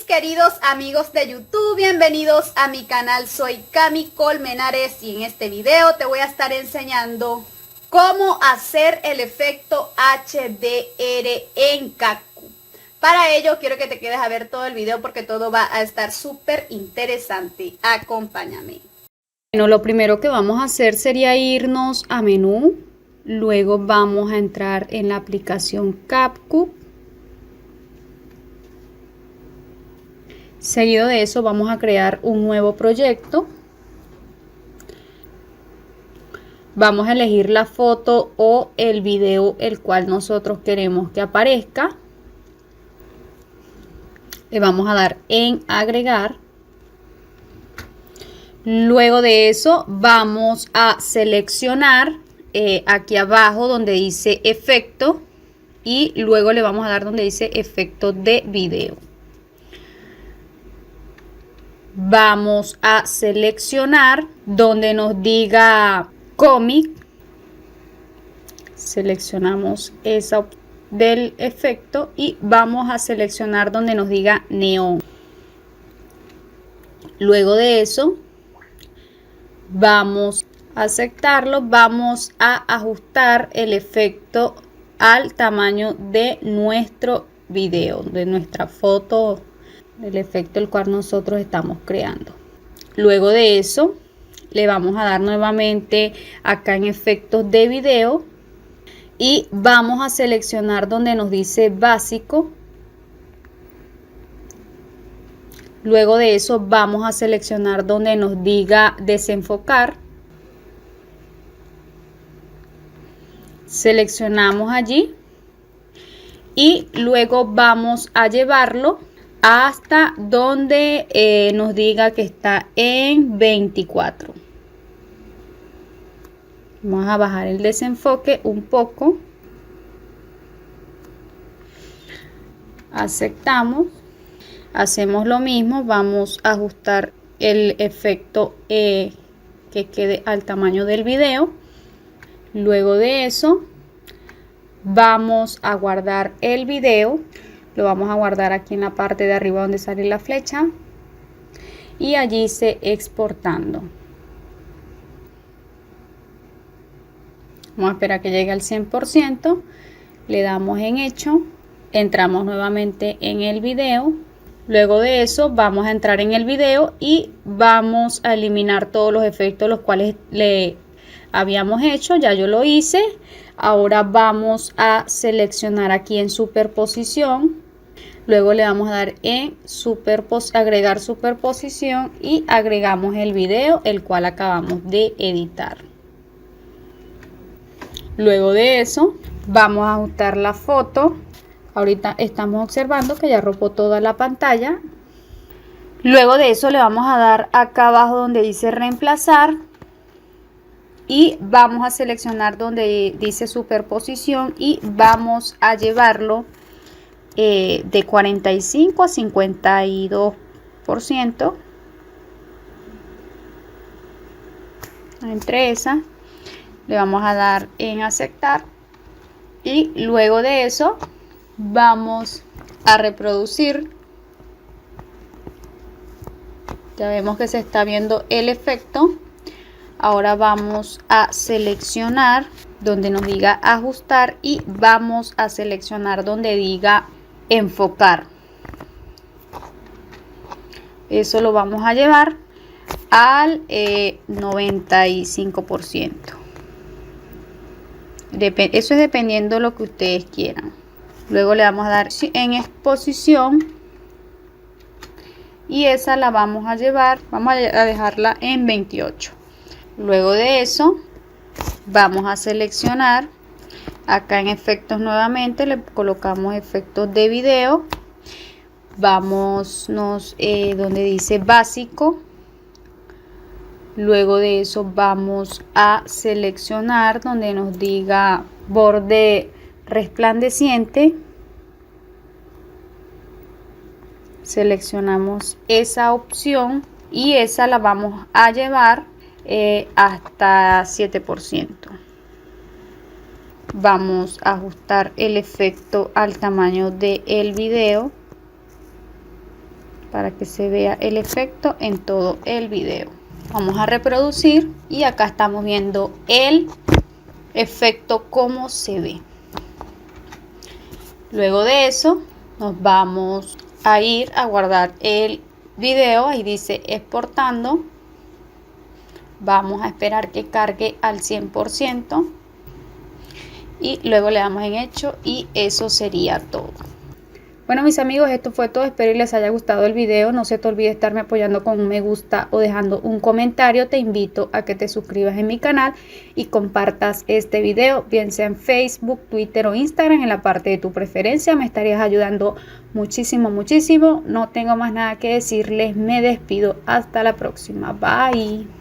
queridos amigos de YouTube, bienvenidos a mi canal. Soy Cami Colmenares y en este video te voy a estar enseñando cómo hacer el efecto HDR en Cactus. Para ello quiero que te quedes a ver todo el video porque todo va a estar súper interesante. Acompáñame. Bueno, lo primero que vamos a hacer sería irnos a menú. Luego vamos a entrar en la aplicación CapCut. Seguido de eso vamos a crear un nuevo proyecto. Vamos a elegir la foto o el video el cual nosotros queremos que aparezca. Le vamos a dar en agregar. Luego de eso vamos a seleccionar aquí abajo donde dice efecto y luego le vamos a dar donde dice efecto de video. Vamos a seleccionar donde nos diga cómic. Seleccionamos esa del efecto y vamos a seleccionar donde nos diga neón. Luego de eso vamos a aceptarlo. Vamos a ajustar el efecto al tamaño de nuestro video, de nuestra foto, el efecto el cual nosotros estamos creando. Luego de eso le vamos a dar nuevamente acá en efectos de video y vamos a seleccionar donde nos dice básico. Luego de eso vamos a seleccionar donde nos diga desenfocar. Seleccionamos allí y luego vamos a llevarlo hasta donde nos diga que está en 24. Vamos a bajar el desenfoque un poco. Aceptamos. Hacemos lo mismo. Vamos a ajustar el efecto que quede al tamaño del video. Luego de eso vamos a guardar el video. Lo vamos a guardar aquí en la parte de arriba donde sale la flecha y allí dice exportando. Vamos a esperar que llegue al 100%. Le damos en hecho. Entramos nuevamente en el video. Luego de eso vamos a entrar en el video y vamos a eliminar todos los efectos los cuales le habíamos hecho. Ya yo lo hice. Ahora vamos a seleccionar aquí en superposición. Luego le vamos a dar en agregar superposición y agregamos el video el cual acabamos de editar. Luego de eso vamos a ajustar la foto. Ahorita estamos observando que ya arropó toda la pantalla. Luego de eso le vamos a dar acá abajo donde dice reemplazar y vamos a seleccionar donde dice superposición y vamos a llevarlo de 45 a 52%. Entre esa le vamos a dar en aceptar y luego de eso vamos a reproducir. Ya vemos que se está viendo el efecto. Ahora vamos a seleccionar donde nos diga ajustar y vamos a seleccionar donde diga enfocar. Eso lo vamos a llevar al 95%. Eso es dependiendo de lo que ustedes quieran. Luego le vamos a dar en exposición y esa la vamos a llevar, vamos a dejarla en 28. Luego de eso vamos a seleccionar acá en efectos nuevamente, le colocamos efectos de video. Vámonos donde dice básico. Luego de eso vamos a seleccionar donde nos diga borde resplandeciente. Seleccionamos esa opción y esa la vamos a llevar hasta 7%. Vamos a ajustar el efecto al tamaño del video. para que se vea el efecto en todo el video. Vamos a reproducir y acá estamos viendo el efecto como se ve. Luego de eso nos vamos a ir a guardar el video. Ahí dice exportando. Vamos a esperar que cargue al 100% y luego le damos en hecho y eso sería todo. Bueno, mis amigos, esto fue todo. Espero que les haya gustado el video. No se te olvide estarme apoyando con un me gusta o dejando un comentario. Te invito a que te suscribas en mi canal y compartas este video, bien sea en Facebook, Twitter o Instagram, en la parte de tu preferencia. Me estarías ayudando muchísimo, muchísimo. No tengo más nada que decirles. Me despido. Hasta la próxima. Bye.